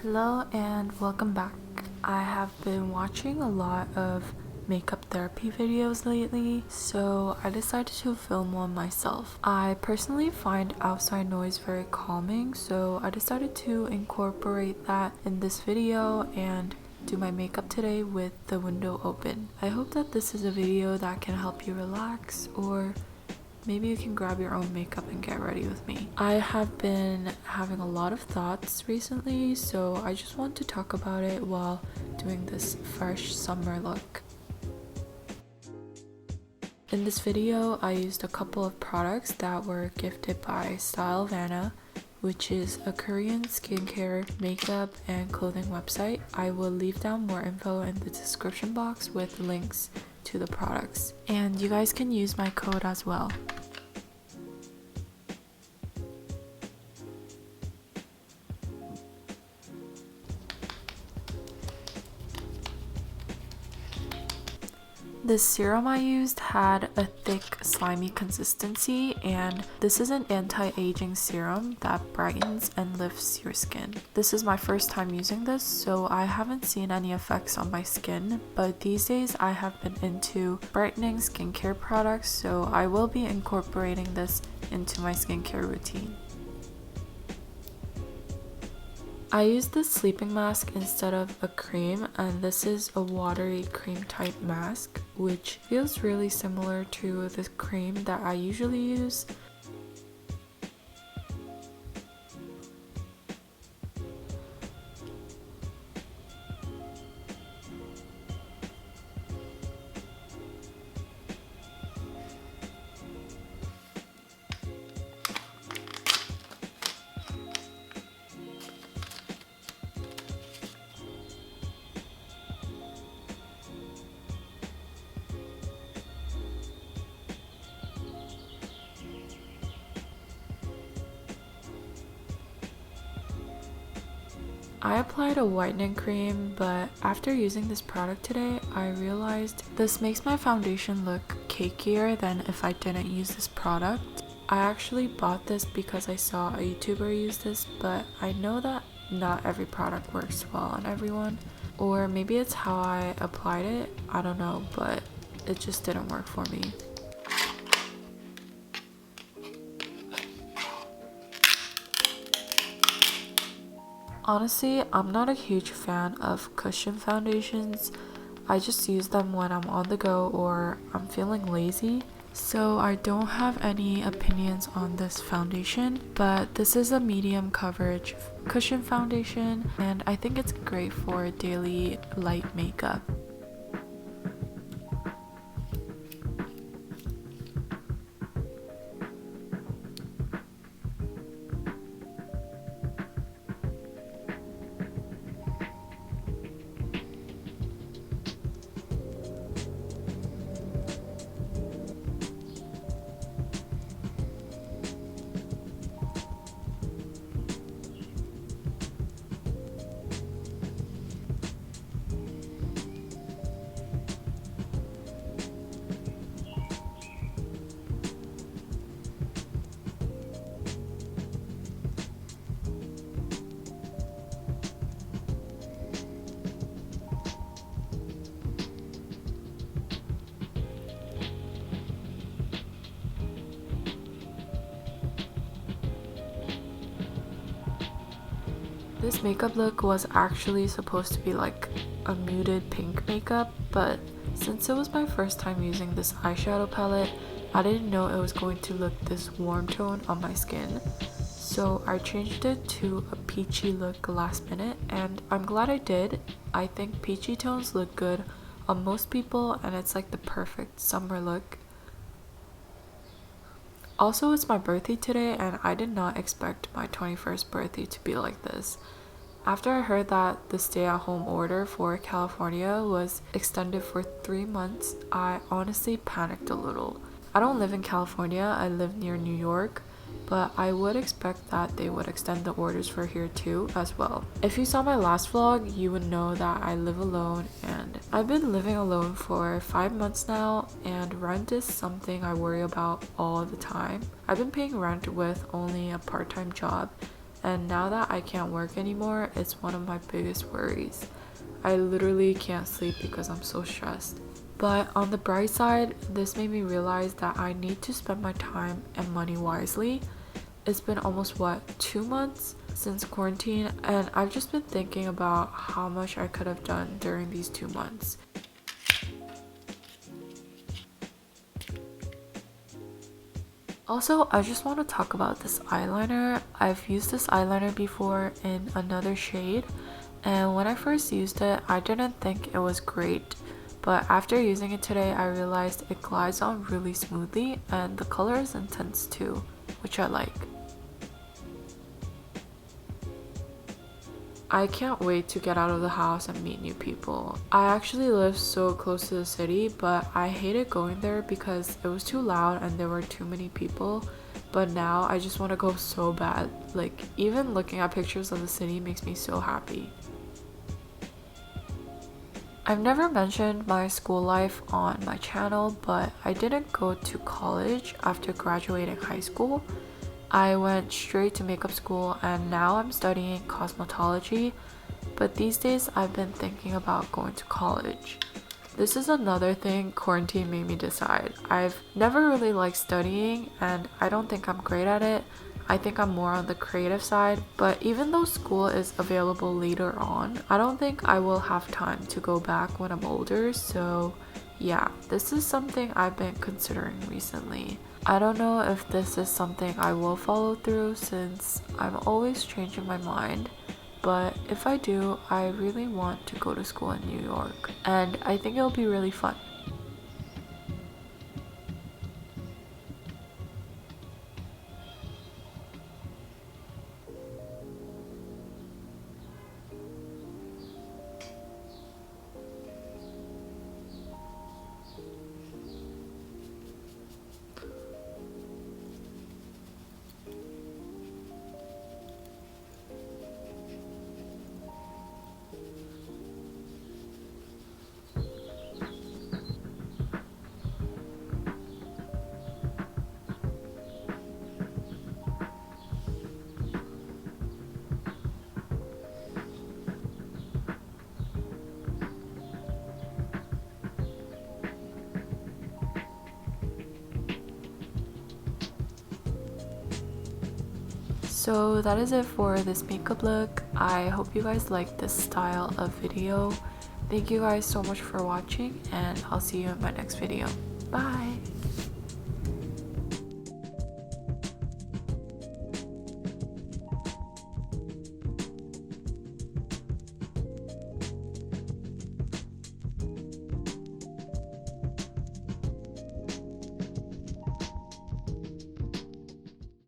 Hello and welcome back. I have been watching a lot of makeup therapy videos lately, so I decided to film one myself. I personally find outside noise very calming, so I decided to incorporate that in this video and do my makeup today with the window open. I hope that this is a video that can help you relax, or maybe you can grab your own makeup and get ready with me. I have been having a lot of thoughts recently, so I just want to talk about it while doing this fresh summer look. In this video, I used a couple of products that were gifted by Stylevana, which is a Korean skincare, makeup, and clothing website. I will leave down more info in the description box with links to the products, and you guys can use my code as well. The serum I used had a thick, slimy consistency, and this is an anti-aging serum that brightens and lifts your skin. This is my first time using this, so I haven't seen any effects on my skin, but these days I have been into brightening skincare products, so I will be incorporating this into my skincare routine. I used the sleeping mask instead of a cream, and this is a watery cream type mask, which feels really similar to the cream that I usually use. I applied a whitening cream, but after using this product today, I realized this makes my foundation look cakier than if I didn't use this product. I actually bought this because I saw a YouTuber use this, but I know that not every product works well on everyone, or maybe it's how I applied it, I don't know, but it just didn't work for me. Honestly, I'm not a huge fan of cushion foundations. I just use them when I'm on the go or I'm feeling lazy. So I don't have any opinions on this foundation, but this is a medium coverage cushion foundation, and I think it's great for daily light makeup. This makeup look was actually supposed to be like a muted pink makeup, but since it was my first time using this eyeshadow palette, I didn't know it was going to look this warm tone on my skin. So I changed it to a peachy look last minute, and I'm glad I did. I think peachy tones look good on most people, and it's like the perfect summer look. Also, it's my birthday today, and I did not expect my 21st birthday to be like this. After I heard that the stay-at-home order for California was extended for 3 months, I honestly panicked a little. I don't live in California, I live near New York, but I would expect that they would extend the orders for here too as well. If you saw my last vlog, you would know that I live alone, and I've been living alone for 5 months now, and rent is something I worry about all the time. I've been paying rent with only a part-time job, and now that I can't work anymore, it's one of my biggest worries. I literally can't sleep because I'm so stressed. But on the bright side, this made me realize that I need to spend my time and money wisely. It's been almost 2 months since quarantine, and I've just been thinking about how much I could have done during these 2 months. Also, I just want to talk about this eyeliner. I've used this eyeliner before in another shade, and when I first used it, I didn't think it was great. But after using it today, I realized it glides on really smoothly and the color is intense too, which I like. I can't wait to get out of the house and meet new people. I actually live so close to the city, but I hated going there because it was too loud and there were too many people. But now I just want to go so bad. Like, even looking at pictures of the city makes me so happy. I've never mentioned my school life on my channel, but I didn't go to college after graduating high school. I went straight to makeup school and now I'm studying cosmetology, but these days I've been thinking about going to college. This is another thing quarantine made me decide. I've never really liked studying and I don't think I'm great at it. I think I'm more on the creative side, but even though school is available later on, I don't think I will have time to go back when I'm older, so yeah, this is something I've been considering recently. I don't know if this is something I will follow through since I'm always changing my mind, but if I do, I really want to go to school in New York, and I think it'll be really fun. So that is it for this makeup look. I hope you guys like this style of video. Thank you guys so much for watching and I'll see you in my next video. Bye!